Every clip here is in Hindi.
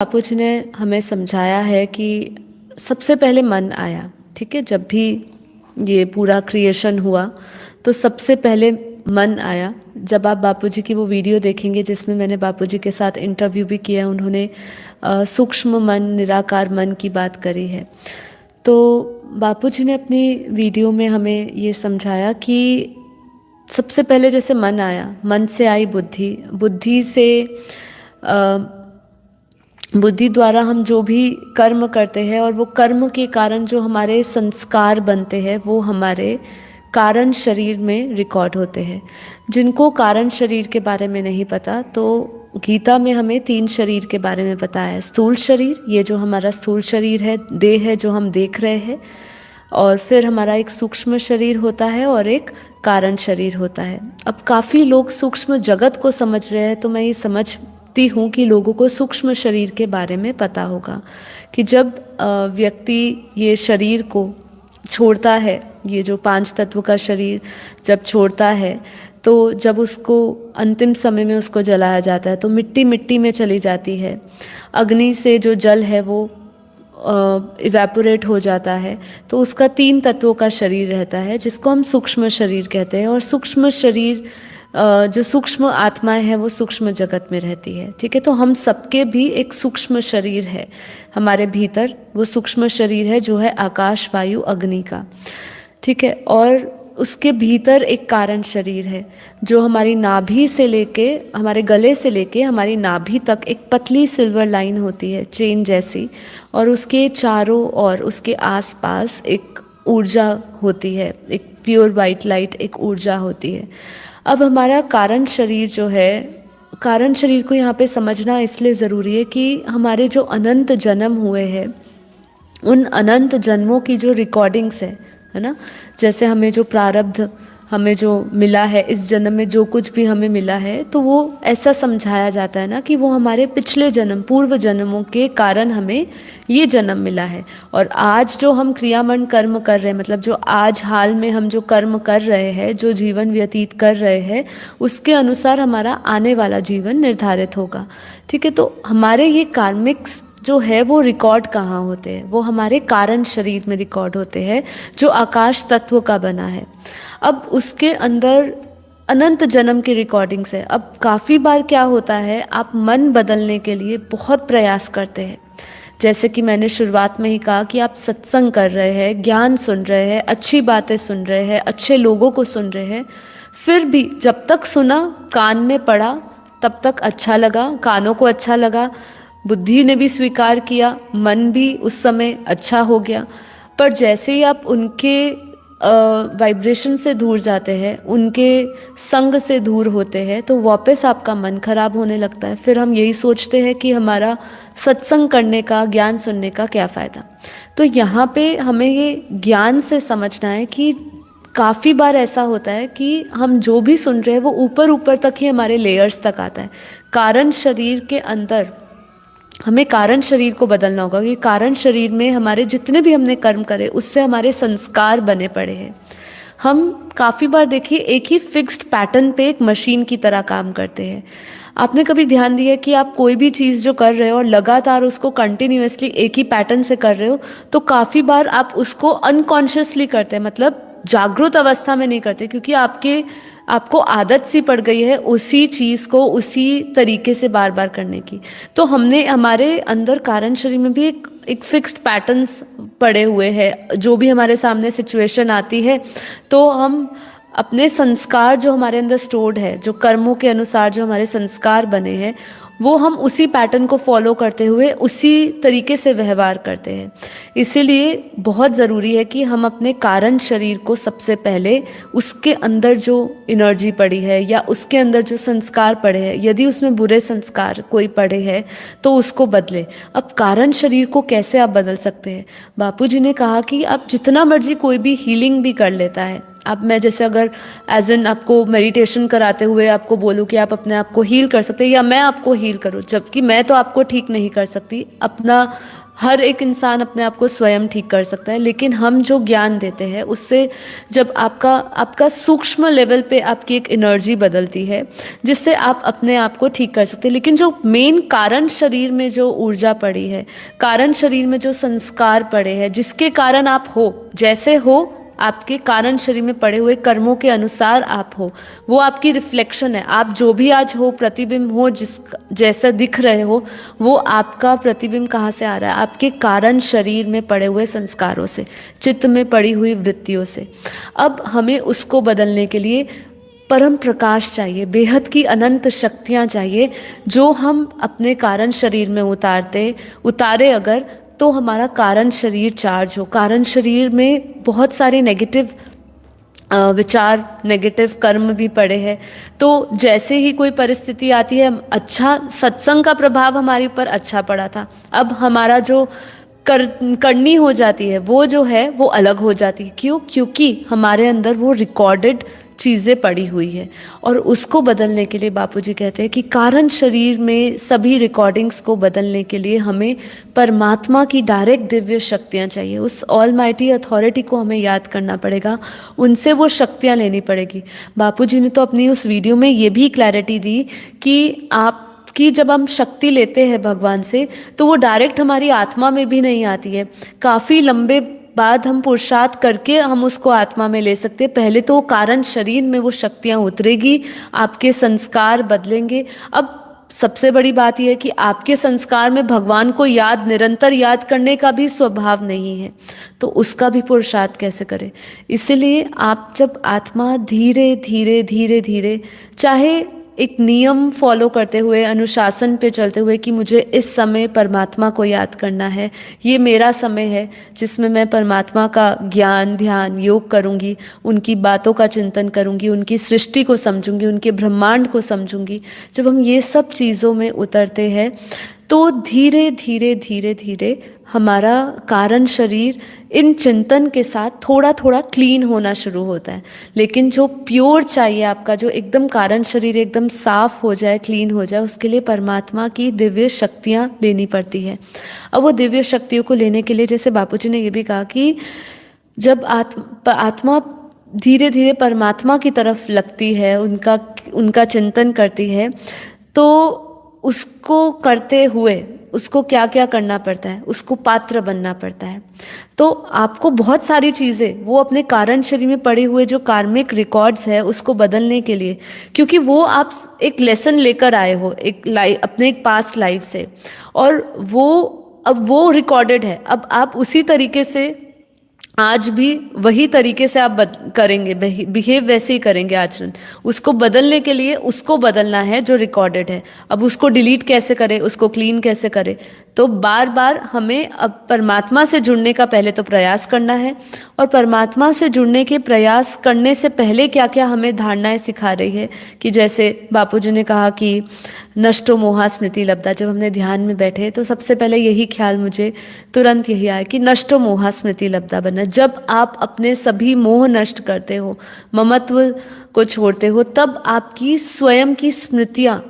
बापूजी ने हमें समझाया है कि सबसे पहले मन आया। ठीक है, जब भी ये पूरा क्रिएशन हुआ तो सबसे पहले मन आया। जब आप बापूजी की वो वीडियो देखेंगे जिसमें मैंने बापूजी के साथ इंटरव्यू भी किया, उन्होंने सूक्ष्म मन, निराकार मन की बात करी है। तो बापूजी ने अपनी वीडियो में हमें ये समझाया कि सबसे पहले जैसे मन आया, मन से आई बुद्धि, बुद्धि से बुद्धि द्वारा हम जो भी कर्म करते हैं और वो कर्म के कारण जो हमारे संस्कार बनते हैं वो हमारे कारण शरीर में रिकॉर्ड होते हैं। जिनको कारण शरीर के बारे में नहीं पता, तो गीता में हमें 3 शरीर के बारे में बताया है। स्थूल शरीर, ये जो हमारा स्थूल शरीर है, देह है जो हम देख रहे हैं, और फिर हमारा एक सूक्ष्म शरीर होता है और एक कारण शरीर होता है। अब काफ़ी लोग सूक्ष्म जगत को समझ रहे हैं, तो मैं ये समझती हूँ कि लोगों को सूक्ष्म शरीर के बारे में पता होगा कि जब व्यक्ति ये शरीर को छोड़ता है, ये जो 5 तत्व का शरीर जब छोड़ता है, तो जब उसको अंतिम समय में उसको जलाया जाता है तो मिट्टी मिट्टी में चली जाती है। अग्नि से जो जल है वो इवेपोरेट हो जाता है, तो उसका 3 तत्वों का शरीर रहता है जिसको हम सूक्ष्म शरीर कहते हैं। और सूक्ष्म शरीर, जो सूक्ष्म आत्माएं हैं वो सूक्ष्म जगत में रहती है। ठीक है, तो हम सबके भी एक सूक्ष्म शरीर है हमारे भीतर, वो सूक्ष्म शरीर है जो है आकाश, वायु, अग्नि का। ठीक है, और उसके भीतर एक कारण शरीर है जो हमारी नाभि से लेके, हमारे गले से लेके हमारी नाभि तक एक पतली सिल्वर लाइन होती है, चेन जैसी, और उसके चारों और उसके आसपास एक ऊर्जा होती है, एक प्योर वाइट लाइट, एक ऊर्जा होती है। अब हमारा कारण शरीर जो है, कारण शरीर को यहाँ पे समझना इसलिए ज़रूरी है कि हमारे जो अनंत जन्म हुए हैं, उन अनंत जन्मों की जो रिकॉर्डिंग्स है ना, जैसे हमें जो प्रारब्ध हमें जो मिला है इस जन्म में, जो कुछ भी हमें मिला है, तो वो ऐसा समझाया जाता है ना कि वो हमारे पिछले जन्म, पूर्व जन्मों के कारण हमें ये जन्म मिला है। और आज जो हम क्रियामन कर्म कर रहे हैं, मतलब जो आज हाल में हम जो कर्म कर रहे हैं, जो जीवन व्यतीत कर रहे हैं, उसके अनुसार हमारा आने वाला जीवन निर्धारित होगा। ठीक है, तो हमारे ये कार्मिक्स जो है वो रिकॉर्ड कहाँ होते हैं? वो हमारे कारण शरीर में रिकॉर्ड होते हैं जो आकाश तत्व का बना है। अब उसके अंदर अनंत जन्म की रिकॉर्डिंग्स है। अब काफ़ी बार क्या होता है, आप मन बदलने के लिए बहुत प्रयास करते हैं। जैसे कि मैंने शुरुआत में ही कहा कि आप सत्संग कर रहे हैं, ज्ञान सुन रहे हैं, अच्छी बातें सुन रहे हैं, अच्छे लोगों को सुन रहे हैं, फिर भी जब तक सुना, कान में पड़ा, तब तक अच्छा लगा, कानों को अच्छा लगा, बुद्धि ने भी स्वीकार किया, मन भी उस समय अच्छा हो गया। पर जैसे ही आप उनके वाइब्रेशन से दूर जाते हैं, उनके संग से दूर होते हैं, तो वापस आपका मन खराब होने लगता है। फिर हम यही सोचते हैं कि हमारा सत्संग करने का, ज्ञान सुनने का क्या फ़ायदा। तो यहाँ पे हमें ये ज्ञान से समझना है कि काफ़ी बार ऐसा होता है कि हम जो भी सुन रहे हैं वो ऊपर ऊपर तक ही हमारे लेयर्स तक आता है। कारण शरीर के अंदर हमें कारण शरीर को बदलना होगा कि कारण शरीर में हमारे जितने भी हमने कर्म करे उससे हमारे संस्कार बने पड़े हैं। हम काफ़ी बार देखिए एक ही फिक्स्ड पैटर्न पे एक मशीन की तरह काम करते हैं। आपने कभी ध्यान दिया कि आप कोई भी चीज़ जो कर रहे हो और लगातार उसको कंटिन्यूअसली एक ही पैटर्न से कर रहे हो, तो काफ़ी बार आप उसको अनकॉन्शियसली करते हैं, मतलब जागरूक अवस्था में नहीं करते, क्योंकि आपको आदत सी पड़ गई है उसी चीज़ को उसी तरीके से बार बार करने की। तो हमने हमारे अंदर कारण शरीर में भी एक फिक्स्ड पैटर्न्स पड़े हुए हैं। जो भी हमारे सामने सिचुएशन आती है, तो हम अपने संस्कार जो हमारे अंदर स्टोर्ड है, जो कर्मों के अनुसार जो हमारे संस्कार बने हैं, वो हम उसी पैटर्न को फॉलो करते हुए उसी तरीके से व्यवहार करते हैं। इसीलिए बहुत ज़रूरी है कि हम अपने कारण शरीर को सबसे पहले उसके अंदर जो एनर्जी पड़ी है या उसके अंदर जो संस्कार पड़े हैं, यदि उसमें बुरे संस्कार कोई पड़े हैं तो उसको बदले। अब कारण शरीर को कैसे आप बदल सकते हैं? बापूजी ने कहा कि आप जितना मर्जी कोई भी हीलिंग भी कर लेता है, आप मैं जैसे अगर एज एन आपको मेडिटेशन कराते हुए आपको बोलूँ कि आप अपने आप को हील कर सकते हैं या मैं आपको हील करूँ, जबकि मैं तो आपको ठीक नहीं कर सकती, अपना हर एक इंसान अपने आप को स्वयं ठीक कर सकता है, लेकिन हम जो ज्ञान देते हैं उससे जब आपका आपका सूक्ष्म लेवल पे आपकी एक एनर्जी बदलती है जिससे आप अपने आप को ठीक कर सकते हैं। लेकिन जो मेन कारण शरीर में जो ऊर्जा पड़ी है, कारण शरीर में जो संस्कार पड़े हैं, जिसके कारण आप हो जैसे हो, आपके कारण शरीर में पड़े हुए कर्मों के अनुसार आप हो, वो आपकी रिफ्लेक्शन है। आप जो भी आज हो, प्रतिबिंब हो, जिस जैसा दिख रहे हो, वो आपका प्रतिबिंब कहाँ से आ रहा है? आपके कारण शरीर में पड़े हुए संस्कारों से, चित्त में पड़ी हुई वृत्तियों से। अब हमें उसको बदलने के लिए परम प्रकाश चाहिए, बेहद की अनंत शक्तियाँ चाहिए, जो हम अपने कारण शरीर में उतारे अगर, तो हमारा कारण शरीर चार्ज हो। कारण शरीर में बहुत सारे नेगेटिव विचार, नेगेटिव कर्म भी पड़े हैं, तो जैसे ही कोई परिस्थिति आती है, अच्छा सत्संग का प्रभाव हमारे ऊपर अच्छा पड़ा था, अब हमारा जो करनी हो जाती है वो जो है वो अलग हो जाती है। क्यों? क्योंकि हमारे अंदर वो रिकॉर्डेड चीज़ें पड़ी हुई है। और उसको बदलने के लिए बापूजी कहते हैं कि कारण शरीर में सभी रिकॉर्डिंग्स को बदलने के लिए हमें परमात्मा की डायरेक्ट दिव्य शक्तियाँ चाहिए। उस ऑलमाइटी अथॉरिटी को हमें याद करना पड़ेगा, उनसे वो शक्तियाँ लेनी पड़ेगी। बापूजी ने तो अपनी उस वीडियो में ये भी क्लैरिटी दी कि कि जब हम शक्ति लेते हैं भगवान से, तो वो डायरेक्ट हमारी आत्मा में भी नहीं आती है, काफ़ी लंबे बाद हम पुरुषार्थ करके हम उसको आत्मा में ले सकते हैं। पहले तो कारण शरीर में वो शक्तियाँ उतरेगी, आपके संस्कार बदलेंगे। अब सबसे बड़ी बात यह है कि आपके संस्कार में भगवान को निरंतर याद करने का भी स्वभाव नहीं है, तो उसका भी पुरुषार्थ कैसे करें? इसलिए आप जब आत्मा धीरे धीरे धीरे धीरे, चाहे एक नियम फॉलो करते हुए, अनुशासन पे चलते हुए कि मुझे इस समय परमात्मा को याद करना है, ये मेरा समय है जिसमें मैं परमात्मा का ज्ञान, ध्यान, योग करूँगी, उनकी बातों का चिंतन करूँगी, उनकी सृष्टि को समझूंगी, उनके ब्रह्मांड को समझूंगी। जब हम ये सब चीज़ों में उतरते हैं तो धीरे धीरे धीरे धीरे हमारा कारण शरीर इन चिंतन के साथ थोड़ा थोड़ा क्लीन होना शुरू होता है। लेकिन जो प्योर चाहिए आपका, जो एकदम कारण शरीर एकदम साफ हो जाए, क्लीन हो जाए, उसके लिए परमात्मा की दिव्य शक्तियाँ लेनी पड़ती है। अब वो दिव्य शक्तियों को लेने के लिए, जैसे बापूजी ने ये भी कहा कि जब आत्मा धीरे धीरे परमात्मा की तरफ लगती है, उनका चिंतन करती है, तो उसको करते हुए उसको क्या क्या करना पड़ता है? उसको पात्र बनना पड़ता है। तो आपको बहुत सारी चीज़ें, वो अपने कारण शरीर में पड़े हुए जो कार्मिक रिकॉर्ड्स है उसको बदलने के लिए, क्योंकि वो आप एक लेसन लेकर आए हो अपने एक पास्ट लाइफ से, और अब वो रिकॉर्डेड है। अब आप उसी तरीके से आज भी वही तरीके से आप करेंगे, बिहेव वैसे ही करेंगे, आचरण। उसको बदलने के लिए उसको बदलना है जो रिकॉर्डेड है। अब उसको डिलीट कैसे करें, उसको क्लीन कैसे करें? तो बार बार हमें अब परमात्मा से जुड़ने का पहले तो प्रयास करना है, और परमात्मा से जुड़ने के प्रयास करने से पहले क्या क्या हमें धारणाएं सिखा रही है कि जैसे बापूजी ने कहा कि नष्टो मोहा स्मृति लब्धा। जब हमने ध्यान में बैठे तो सबसे पहले यही ख्याल मुझे तुरंत यही आया कि नष्टो मोहा स्मृति लब्धा बनना। जब आप अपने सभी मोह नष्ट करते हो, ममत्व को छोड़ते हो, तब आपकी स्वयं की स्मृतियाँ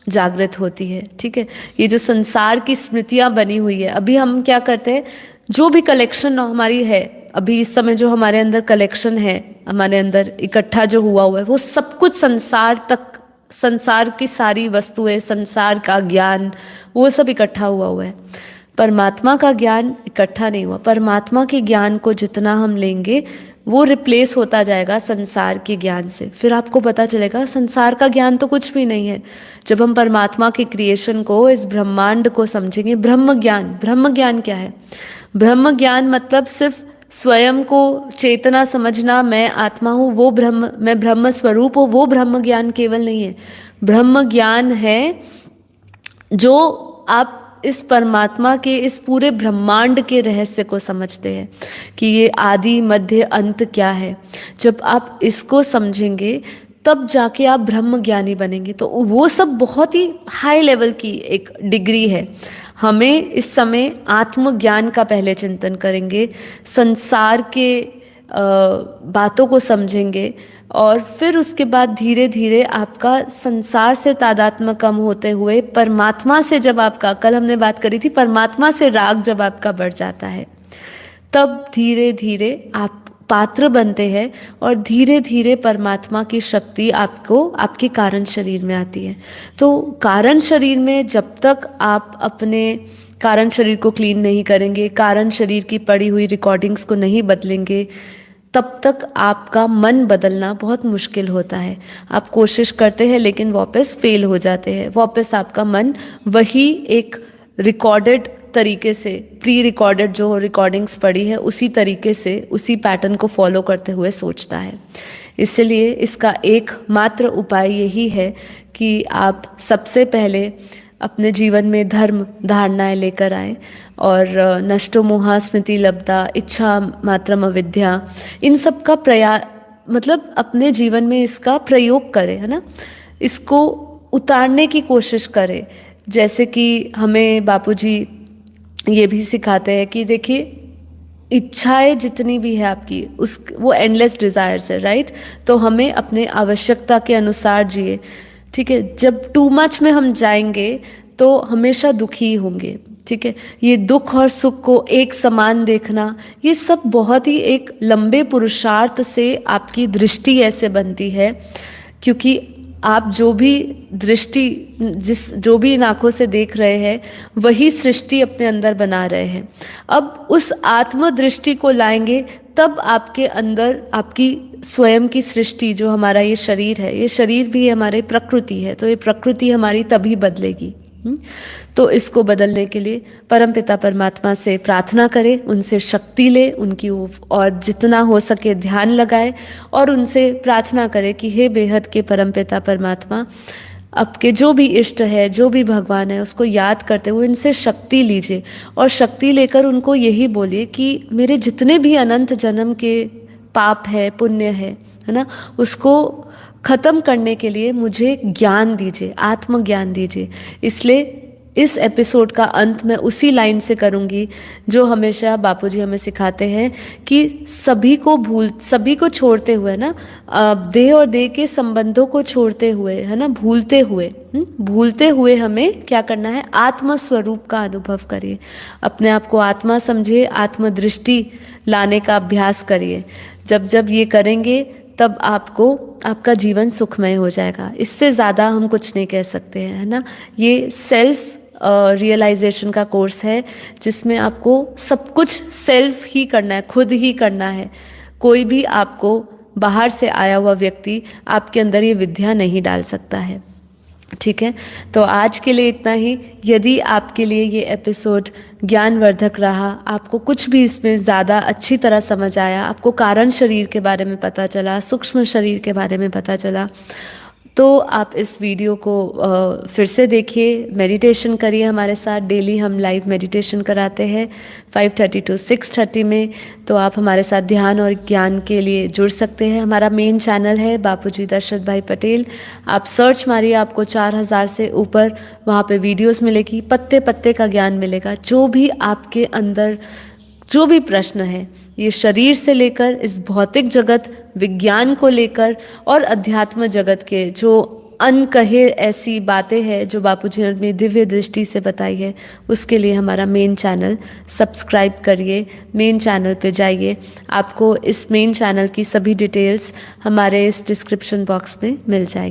जागृत होती है। ठीक है, ये जो संसार की स्मृतियाँ बनी हुई है, अभी हम क्या करते हैं, जो भी कलेक्शन हमारी है अभी इस समय, जो हमारे अंदर कलेक्शन है, हमारे अंदर इकट्ठा जो हुआ है, वो सब कुछ संसार की सारी वस्तुएं, संसार का ज्ञान, वो सब इकट्ठा हुआ है। परमात्मा का ज्ञान इकट्ठा नहीं हुआ। परमात्मा के ज्ञान को जितना हम लेंगे वो रिप्लेस होता जाएगा संसार के ज्ञान से। फिर आपको पता चलेगा संसार का ज्ञान तो कुछ भी नहीं है। जब हम परमात्मा के क्रिएशन को, इस ब्रह्मांड को समझेंगे, ब्रह्म ज्ञान क्या है? ब्रह्म ज्ञान मतलब सिर्फ स्वयं को चेतना समझना, मैं आत्मा हूँ, वो ब्रह्म, मैं ब्रह्म स्वरूप हूँ, वो ब्रह्म ज्ञान केवल नहीं है। ब्रह्म ज्ञान है जो आप इस परमात्मा के, इस पूरे ब्रह्मांड के रहस्य को समझते हैं कि ये आदि मध्य अंत क्या है। जब आप इसको समझेंगे तब जाके आप ब्रह्म ज्ञानी बनेंगे। तो वो सब बहुत ही हाई लेवल की एक डिग्री है। हमें इस समय आत्मज्ञान का पहले चिंतन करेंगे, संसार के बातों को समझेंगे और फिर उसके बाद धीरे धीरे आपका संसार से तादात्म्य कम होते हुए परमात्मा से, जब आपका, कल हमने बात करी थी, परमात्मा से राग जब आपका बढ़ जाता है, तब धीरे धीरे आप पात्र बनते हैं और धीरे धीरे परमात्मा की शक्ति आपको आपके कारण शरीर में आती है। तो कारण शरीर में जब तक आप अपने कारण शरीर को क्लीन नहीं करेंगे, कारण शरीर की पड़ी हुई रिकॉर्डिंग्स को नहीं बदलेंगे, तब तक आपका मन बदलना बहुत मुश्किल होता है। आप कोशिश करते हैं लेकिन वापस फेल हो जाते हैं, वापस आपका मन वही एक रिकॉर्डेड तरीके से, प्री रिकॉर्डेड जो रिकॉर्डिंग्स पड़ी है उसी तरीके से, उसी पैटर्न को फॉलो करते हुए सोचता है। इसलिए इसका एकमात्र उपाय यही है कि आप सबसे पहले अपने जीवन में धर्म धारणाएं लेकर आए और नष्टो मोहा स्मृति लब्धा इच्छा मात्रम अविद्या, इन सब का मतलब अपने जीवन में इसका प्रयोग करें, है ना, इसको उतारने की कोशिश करें। जैसे कि हमें बापूजी ये भी सिखाते हैं कि देखिए, इच्छाएं जितनी भी है आपकी, वो एंडलेस डिज़ायर्स है, राइट। तो हमें अपने आवश्यकता के अनुसार जिए, ठीक है। जब टू मच में हम जाएंगे तो हमेशा दुखी होंगे, ठीक है। ये दुख और सुख को एक समान देखना, ये सब बहुत ही एक लंबे पुरुषार्थ से आपकी दृष्टि ऐसे बनती है, क्योंकि आप जो भी जो भी आंखों से देख रहे हैं वही सृष्टि अपने अंदर बना रहे हैं। अब उस आत्म दृष्टि को लाएंगे तब आपके अंदर आपकी स्वयं की सृष्टि, जो हमारा ये शरीर है, ये शरीर भी हमारी प्रकृति है, तो ये प्रकृति हमारी तभी बदलेगी। तो इसको बदलने के लिए परमपिता परमात्मा से प्रार्थना करें, उनसे शक्ति ले, उनकी और जितना हो सके ध्यान लगाए और उनसे प्रार्थना करें कि हे बेहद के परमपिता परमात्मा, आपके जो भी इष्ट है, जो भी भगवान है, उसको याद करते हुए इनसे शक्ति लीजिए और शक्ति लेकर उनको यही बोलिए कि मेरे जितने भी अनंत जन्म के पाप है, पुण्य है ना, उसको ख़त्म करने के लिए मुझे ज्ञान दीजिए, आत्मज्ञान दीजिए। इसलिए इस एपिसोड का अंत मैं उसी लाइन से करूँगी जो हमेशा बापूजी हमें सिखाते हैं कि सभी को छोड़ते हुए ना, देह और देह के संबंधों को छोड़ते हुए, है ना, भूलते हुए हमें क्या करना है, आत्म स्वरूप का अनुभव करिए, अपने आप को आत्मा समझिए, आत्मदृष्टि लाने का अभ्यास करिए। जब ये करेंगे तब आपका जीवन सुखमय हो जाएगा। इससे ज़्यादा हम कुछ नहीं कह सकते हैं, है ना। ये सेल्फ रियलाइजेशन का कोर्स है जिसमें आपको सब कुछ सेल्फ ही करना है, खुद ही करना है। कोई भी आपको बाहर से आया हुआ व्यक्ति आपके अंदर ये विद्या नहीं डाल सकता है, ठीक है। तो आज के लिए इतना ही। यदि आपके लिए ये एपिसोड ज्ञानवर्धक रहा, आपको कुछ भी इसमें ज़्यादा अच्छी तरह समझ आया, आपको कारण शरीर के बारे में पता चला, सूक्ष्म शरीर के बारे में पता चला, तो आप इस वीडियो को फिर से देखिए, मेडिटेशन करिए हमारे साथ। डेली हम लाइव मेडिटेशन कराते हैं 5:30 to 6:30 में, तो आप हमारे साथ ध्यान और ज्ञान के लिए जुड़ सकते हैं। हमारा मेन चैनल है बापूजी दशरथ भाई पटेल, आप सर्च मारिए, आपको 4000 से ऊपर वहाँ पे वीडियोस मिलेगी, पत्ते पत्ते का ज्ञान मिलेगा। जो भी आपके अंदर जो भी प्रश्न है, ये शरीर से लेकर इस भौतिक जगत, विज्ञान को लेकर और अध्यात्म जगत के जो अनकहे ऐसी बातें हैं जो बापूजी ने अपनी दिव्य दृष्टि से बताई है, उसके लिए हमारा मेन चैनल सब्सक्राइब करिए, मेन चैनल पे जाइए। आपको इस मेन चैनल की सभी डिटेल्स हमारे इस डिस्क्रिप्शन बॉक्स में मिल जाएगी।